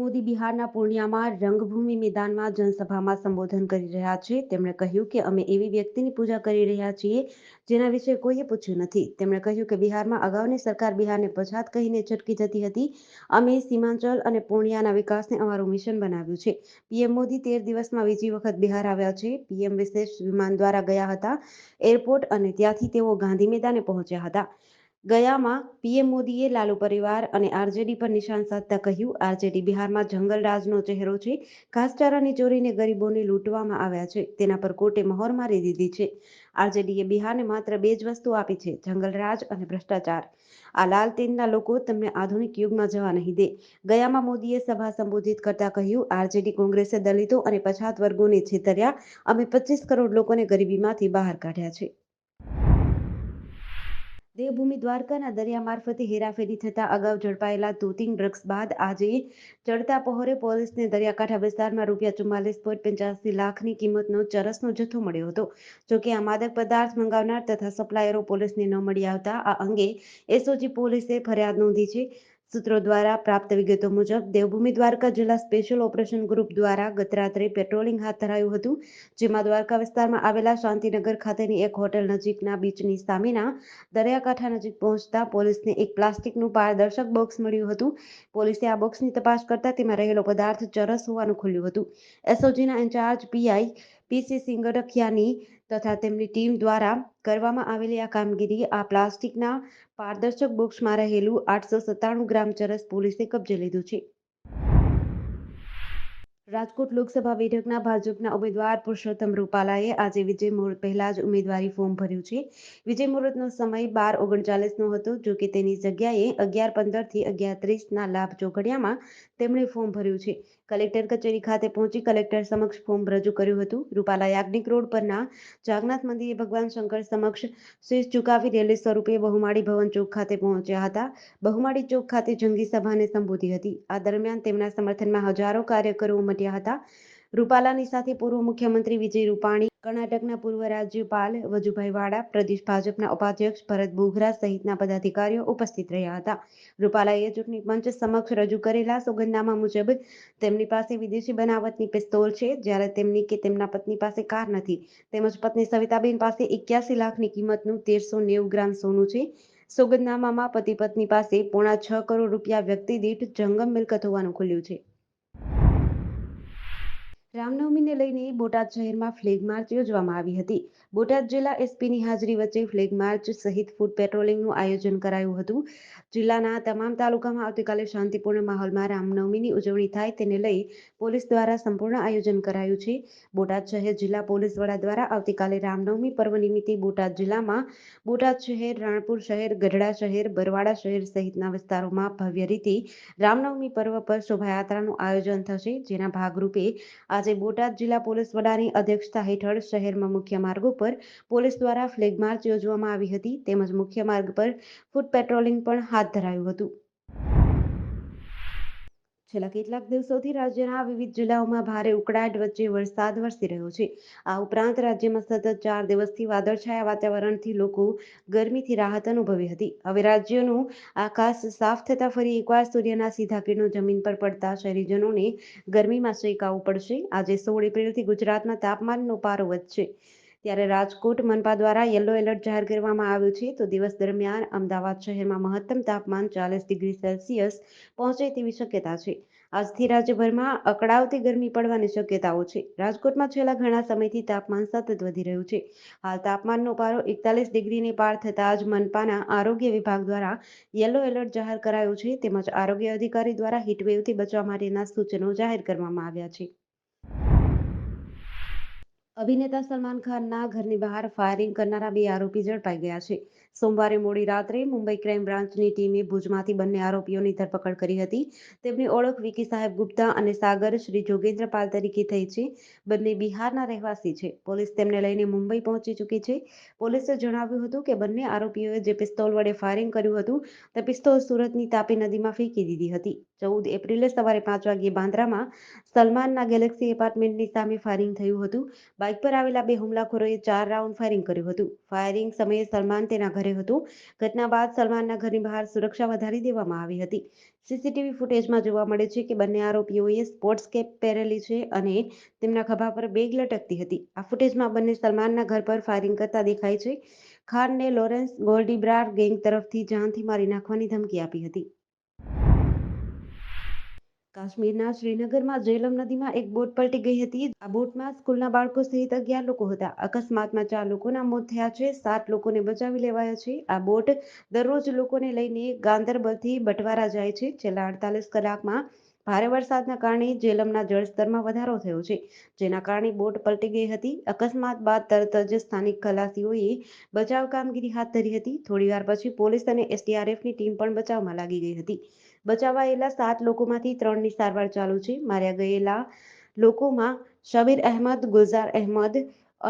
મોદી બિહારના પૂર્ણિયામાં રંગભૂમિ મેદાનમાં જનસભામાં સંબોધન કરી રહ્યા છે. તેમણે કહ્યું કે અમે એવી વ્યક્તિની પૂજા કરી રહ્યા છીએ જેના વિશે કોઈએ પૂછ્યું નથી. તેમણે કહ્યું કે બિહારમાં અગાઉની સરકાર બિહારને પછાત કહીને છટકી જતી હતી. અમે સીમાંચલ અને પૂર્ણિયાના વિકાસને અમારું મિશન બનાવ્યું છે. પીએમ મોદી 13 દિવસમાં બીજી વખત બિહાર આવ્યા છે. પીએમ વિશેષ વિમાન દ્વારા ગયા હતા એરપોર્ટ અને ત્યાંથી તેઓ ગાંધી મેદાને પહોંચ્યા હતા. ગયામાં પીએમ મોદીએ લાલુ પરિવાર અને આરજેડી પર નિશાન સાધતા કહ્યું, આરજેડી બિહારમાં જંગલ રાજનો ચહેરો છે. ઘાસચારાની ચોરીને ગરીબોને લૂંટવામાં આવ્યા છે. તેના પર કોર્ટે મહોર મારી દીધી છે. આરજેડીએ બિહારને માત્ર 2 જ વસ્તુ આપી છે, જંગલરાજ અને ભ્રષ્ટાચાર. આ લાલટેનના લોકો તમને આધુનિક યુગમાં જવા નહીં દે. ગયામાં મોદીએ સભા સંબોધિત કરતા કહ્યું, આરજેડી કોંગ્રેસે દલિતો અને પછાત વર્ગોને છેતર્યા. અમે 25 કરોડ લોકોને ગરીબીમાંથી બહાર કાઢ્યા છે. દેવભૂમિ દ્વારકાના દરિયા મારફતે હેરાફેરી થતા અગાઉ ઝડપાયેલા તોતિંગ ડ્રગ્સ બાદ આજે ચડતા પહોરે પોલીસને દરિયાકાંઠા વિસ્તારમાં ₹44.85 લાખની કિંમતનો ચરસનો જથ્થો મળ્યો હતો. જોકે આ માદક પદાર્થ મંગાવનાર તથા સપ્લાયરો પોલીસને ન મળી આવતા આ અંગે એસઓજી પોલીસે ફરિયાદ નોંધી છે. સૂત્રો દ્વારા પ્રાપ્ત વિગતો મુજબ દેવભૂમિ દ્વારકા જિલ્લા સ્પેશિયલ ઓપરેશન ગ્રુપ દ્વારા ગતરાત્રે પેટ્રોલિંગ હાથ ધરાયું હતું, જેમાં દ્વારકા વિસ્તારમાં આવેલા શાંતિનગર ખાતેની એક હોટેલ નજીકના બીચની સામેના દરિયાકાંઠા નજીક પહોંચતા પોલીસને એક પ્લાસ્ટિકનું પારદર્શક બોક્સ મળ્યું હતું. પોલીસે આ બોક્સની તપાસ કરતા તેમાં રહેલો પદાર્થ ચરસ હોવાનું ખુલ્યું હતું. એસઓજીના ઇન્ચાર્જ પીઆઈ પીસી સિંગડખિયાની તથા તેમની ટીમ દ્વારા કરવામાં આવેલી આ કામગીરી આ પ્લાસ્ટિકના પારદર્શક બોક્સમાં રહેલું 897 ગ્રામ ચરસ પોલીસે કબજે લીધું છે. રાજકોટ લોકસભા બેઠકના ભાજપના ઉમેદવાર પુરુષોત્તમ રૂપાલાએ આજે વિજય મુહૂર્ત પહેલા જ ઉમેદવારી ફોર્મ ભર્યું છે. વિજય મુહૂર્તનો સમય 12:39નો હતો. જોકે તેની જગ્યાએ 11:15 થી 11:30ના લાભ ચોઘડિયામાં તેમણે ફોર્મ ભર્યું છે. કલેક્ટર કચેરી ખાતે પહોંચી કલેક્ટર સમક્ષ ફોર્મ રજૂ કર્યું હતું. રૂપાલા યાજ્ઞિક રોડ પરના જાગનાથ મંદિરે ભગવાન શંકર સમક્ષ શીશ ઝુકાવી રેલી સ્વરૂપે બહુમાળી ભવન ચોક ખાતે પહોંચ્યા હતા. બહુમાળી ચોક ખાતે જંગી સભાને સંબોધી હતી. આ દરમિયાન તેમના સમર્થનમાં હજારો કાર્યકરો ઉમટ્યા હતા. રૂપાલાની સાથે પૂર્વ મુખ્યમંત્રી વિજય રૂપાણી, કર્ણાટકના પૂર્વ રાજ્યપાલ વજુભાઈ વાળા, પ્રદેશ ભાજપના ઉપાધ્યક્ષ ભરત બોઘરા સહિતના પદાધિકારીઓ ઉપસ્થિત રહ્યા હતા. રૂપાલાએ ચૂંટણી પંચ સમક્ષ રજૂ કરેલા સોગંદનામા મુજબ તેમની પાસે વિદેશી બનાવટની પિસ્તોલ છે, જ્યારે તેમની કે તેમના પત્ની પાસે કાર નથી. તેમજ પત્ની સવિતાબેન પાસે 81 લાખની કિંમતનું 1390 ગ્રામ સોનું છે. સોગંદનામામાં પતિ પત્ની પાસે ₹6.5 કરોડ વ્યક્તિ દીઠ જંગમ મિલકત હોવાનું ખુલ્યું છે. રામનવમીને લઈને બોટાદ શહેરમાં ફ્લેગ માર્ચ યોજવામાં આવી હતી. બોટાદ જિલ્લા એસપીની હાજરી વચ્ચે ફ્લેગ માર્ચ સહિત ફૂટ પેટ્રોલિંગનું આયોજન કરાયું હતું. જિલ્લાના તમામ તાલુકામાં આવતીકાલે શાંતિપૂર્ણ માહોલમાં રામનવમીની ઉજવણી થાય તેને લઈ પોલીસ દ્વારા સંપૂર્ણ આયોજન કરાયું છે. બોટાદ શહેર જિલ્લા પોલીસ વડા દ્વારા આવતીકાલે રામનવમી પર્વ નિમિત્તે બોટાદ જિલ્લામાં બોટાદ શહેર, રાણપુર શહેર, ગઢડા શહેર, બરવાડા શહેર સહિતના વિસ્તારોમાં ભવ્ય રીતે રામનવમી પર્વ પર શોભાયાત્રાનું આયોજન થશે. જેના ભાગરૂપે આજે બોટાદ જિલ્લા પોલીસ વડાની અધ્યક્ષતા હેઠળ શહેરમાં મુખ્ય માર્ગો પર પોલીસ દ્વારા ફ્લેગ માર્ચ યોજવામાં આવી હતી. તેમજ મુખ્ય માર્ગ પર ફૂટ પેટ્રોલિંગ પણ હાથ ધરાયું હતું. છેલ્લા કેટલાક દિવસોથી રાજ્યના વિવિધ જિલ્લાઓમાં ભારે ઉકળાટ વચ્ચે વરસાદ વરસી રહ્યો છે. આ ઉપરાંત રાજ્યમાં સતત 4 દિવસથી વાદળછાયા વાતાવરણથી લોકો ગરમીથી રાહત અનુભવી હતી. હવે રાજ્યનું આકાશ સાફ થતાં ફરી એકવાર સૂર્યના સીધા કિરણો જમીન પર પડતા શહેરીજનોને ગરમીમાં શેકાવવું પડશે. આજે 16 એપ્રિલથી ગુજરાતમાં તાપમાનનો પારો વધશે. ત્યારે રાજકોટ મનપા દ્વારા યલો એલર્ટ જાહેર કરવામાં આવ્યું છે. તો દિવસ દરમિયાન અમદાવાદ શહેરમાં મહત્તમ તાપમાન 40 ડિગ્રી સેલ્સિયસ પહોંચે તેવી શક્યતા છે. આજથી રાજ્યભરમાં અકળાવતી ગરમી પડવાની શક્યતાઓ છે. રાજકોટમાં છેલ્લા ઘણા સમયથી તાપમાન સતત વધી રહ્યું છે. હાલ તાપમાનનો પારો 41 ડિગ્રીને પાર થતાં જ મનપાના આરોગ્ય વિભાગ દ્વારા યલો એલર્ટ જાહેર કરાયું છે. તેમજ આરોગ્ય અધિકારી દ્વારા હીટવેવથી બચવા માટેના સૂચનો જાહેર કરવામાં આવ્યા છે. અભિનેતા સલમાન ખાનના ઘરની બહાર ફાયરિંગ કરનારા 2 આરોપી ઝડપાઈ ગયા છે. સોમવારે મોડી રાત્રે મુંબઈ ક્રાઇમ બ્રાન્ચની ટીમે ભુજમાંથી બંને આરોપીઓની ધરપકડ કરી હતી. તેમની ઓળખ વિકી સાહેબ ગુપ્તા અને સાગર શ્રી જોગેન્દ્ર પાલ તરીકે થઈ છે. બંને બિહારના રહેવાસી છે. પોલીસ તેમને લઈને મુંબઈ પહોંચી ચૂકી છે. પોલીસે જણાવ્યું હતું કે બંને આરોપીઓએ જે પિસ્તોલ વડે ફાયરિંગ કર્યું હતું તે પિસ્તોલ સુરતની તાપી નદીમાં ફેંકી દીધી હતી. 14 એપ્રિલે સવારે 5 વાગ્યે બાંદ્રામાં સલમાનના ગેલેક્સી એપાર્ટમેન્ટની સામે ફાયરિંગ થયું હતું. બાઇક પર આવેલા બે હુમલાખોરોએ 4 રાઉન્ડ ફાયરિંગ કર્યું હતું. ફાયરિંગ સમયે સલમાન તેના ઘરે હતો. ઘટના બાદ સલમાનના ઘરની બહાર સુરક્ષા વધારી દેવામાં આવી હતી. સીસીટીવી ફૂટેજમાં જોવા મળે છે કે બંને આરોપીઓએ સ્પોર્ટ્સ કેપ પહેરેલી છે અને તેમના ખભા પર બેગ લટકતી હતી. આ ફૂટેજમાં બંને સલમાનના ઘર પર ફાયરિંગ કરતા દેખાય છે. ખાનને લોરેન્સ ગોલ્ડીબ્રાર ગેંગ તરફથી જાનથી મારી નાખવાની ધમકી આપી હતી. કાશ્મીરના શ્રીનગરમાં ઝેલમ નદીમાં એક બોટ પલટી ગઈ હતી. આ બોટમાં સ્કૂલના બાળકો સહિત 11 લોકો હતા. અકસ્માતમાં 4 લોકોના મોત થયા છે. 7 લોકોને બચાવી લેવાયા છે. આ બોટ દરરોજ લોકોને લઈને ગાંદરબલથી બટવારા જાય છે. છેલ્લા 48 કલાકમાં ભારે વરસાદના કારણે ઝેલમના જળસ્તરમાં વધારો થયો છે, જેના કારણે બોટ પલટી ગઈ હતી. અકસ્માત બાદ તરત જ સ્થાનિક ખલાસીઓએ બચાવ કામગીરી હાથ ધરી હતી. થોડીવાર પછી પોલીસ અને એસડીઆરએફની ટીમ પણ બચાવમાં લાગી ગઈ હતી. બચાવાયેલા 7 લોકોમાંથી 3ની સારવાર ચાલુ છે. માર્યા ગયેલા લોકોમાં શબીર અહેમદ, ગુલઝાર અહેમદ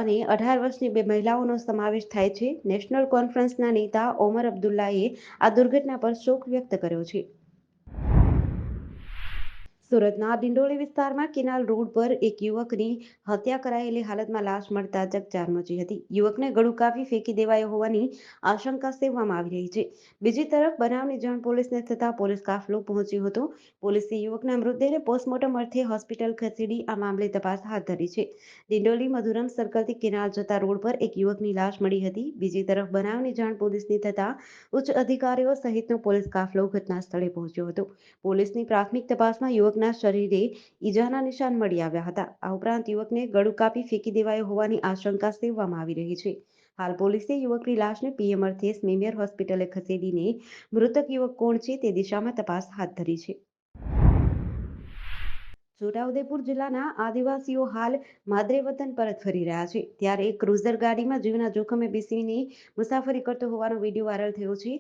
અને 18 વર્ષની 2 મહિલાઓનો સમાવેશ થાય છે. નેશનલ કોન્ફરન્સના નેતા ઓમર અબ્દુલ્લાએ આ દુર્ઘટના પર શોક વ્યક્ત કર્યો છે. સુરતના ડિંડોલી વિસ્તારમાં કેનાલ રોડ પર એક યુવકની હત્યા કરાયેલી હાલતમાં લાશ મળતા ચકચાર મચી હતી. યુવકને ગળું કાપી ફેંકી દેવાયો હોવાની આશંકા સેવવામાં આવી રહી છે. બીજી તરફ બનાવની જાણ પોલીસને થતાં પોલીસ કાફલો પહોંચ્યો હતો. પોલીસે યુવકના મૃતદેહને પોસ્ટમોર્ટમ અર્થે હોસ્પિટલ ખસેડી આ મામલે તપાસ હાથ ધરી છે. ડિંડોલી મધુરમ સર્કલથી કેનાલ જતા રોડ પર એક યુવકની લાશ મળી હતી. બીજી તરફ બનાવની જાણ પોલીસને થતાં ઉચ્ચ અધિકારીઓ સહિતનો પોલીસ કાફલો ઘટના સ્થળે પહોંચ્યો હતો. પોલીસની પ્રાથમિક તપાસમાં યુવકના શરીરે ઈજાના નિશાન મળી આવ્યા હતા. આ ઉપરાંત યુવકને ગળું કાપી ફેંકી દેવાયો હોવાની આશંકા સેવવામાં આવી રહી છે. હાલ પોલીસે યુવકની લાશને પીએમ અર્થે સ્મીમેર હોસ્પિટલે ખસેડીને મૃતક યુવક કોણ છે તે દિશામાં તપાસ હાથ ધરી છે. છોટાઉદેપુર જિલ્લાના આદિવાસીઓ હાલ માદરે વતન પરત ફરી રહ્યા છે. ત્યારે એક ક્રુઝર ગાડીમાં જીવના જોખમે બેસીને મુસાફરી કરતો હોવાનો વિડીયો વાયરલ થયો છે.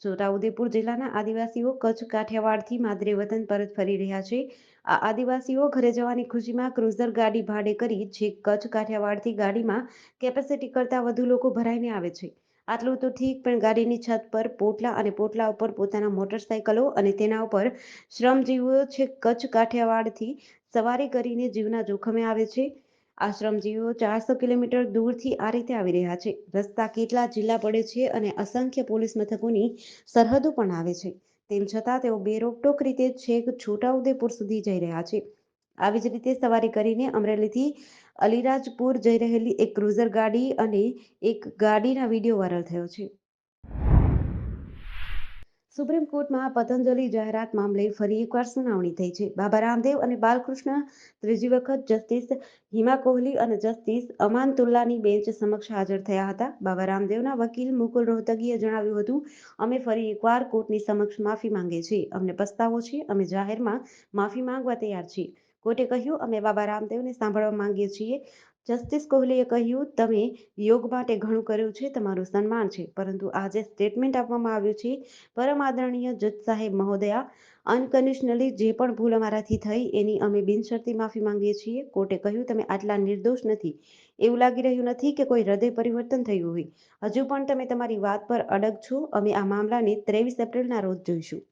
છોટાઉદેપુર જિલ્લાના આદિવાસીઓ કચ્છ કાઠિયાવાડથી માદરે વતન પરત ફરી રહ્યા છે. આ આદિવાસીઓ ઘરે જવાની ખુશીમાં ક્રુઝર ગાડી ભાડે કરી છેક કચ્છ કાઠિયાવાડથી ગાડીમાં કેપેસિટી કરતાં વધુ લોકો ભરાઈને આવે છે. આટલું તો ઠીક, પણ ગાડીની છત પર પોટલા અને પોટલા ઉપર પોતાના મોટરસાયકલો અને તેના ઉપર શ્રમજીવીઓ છેક કચ્છ કાઠિયાવાડથી સવારી કરીને જીવના જોખમે આવે છે. આ શ્રમજીવીઓ 400 કિલોમીટર દૂરથી આ રીતે આવી રહ્યા છે. રસ્તા કેટલા જિલ્લા પડે છે અને અસંખ્ય પોલીસ મથકોની સરહદો પણ આવે છે. તેમ છતાં તેઓ બેરોકટોક રીતે છેક છોટાઉદેપુર સુધી જઈ રહ્યા છે. આવી જ રીતે સવારી કરીને અમરેલીથી અલીરાજપુર જઈ રહેલી એક ક્રુઝર ગાડી અને એક ગાડીના વિડીયો વાયરલ થયો છે. સુપ્રીમ કોર્ટમાં પતંજલિ જાહેરાત મામલે ફરી એકવાર સુનાવણી થઈ છે. બાબા રામદેવ અને બાલકૃષ્ણ ત્રીજી વખત જસ્ટિસ હિમા કોહલી અને જસ્ટિસ અમાનતુલ્લાની બેન્ચ સમક્ષ હાજર થયા હતા. બાબા રામદેવના વકીલ મુકુલ રોહતગીએ જણાવ્યું હતું, અમે ફરી એકવાર કોર્ટની સમક્ષ માફી માંગીએ છીએ. અમને પસ્તાવો છે. અમે જાહેરમાં માફી માંગવા તૈયાર છીએ. કોર્ટે કહ્યું, અમે બાબા રામદેવને સાંભળવા માંગીએ છીએ. જસ્ટિસ કોહલીએ કહ્યું, તમે યોગ માટે ઘણું કર્યું છે, તમારું સન્માન છે, પરંતુ આજે સ્ટેટમેન્ટ આપવામાં આવ્યું છે. પરમ આદરણીય જજ સાહેબ મહોદયા, અનકન્ડિશનલી જે પણ ભૂલ અમારાથી થઈ એની અમે બિનશરતી માફી માંગીએ છીએ. કોર્ટે કહ્યું, તમે આટલા નિર્દોષ નથી. એવું લાગી રહ્યું નથી કે કોઈ હૃદય પરિવર્તન થયું હોય. હજુ પણ તમે તમારી વાત પર અડગ છો. અમે આ મામલાને 23 એપ્રિલના રોજ જોઈશું.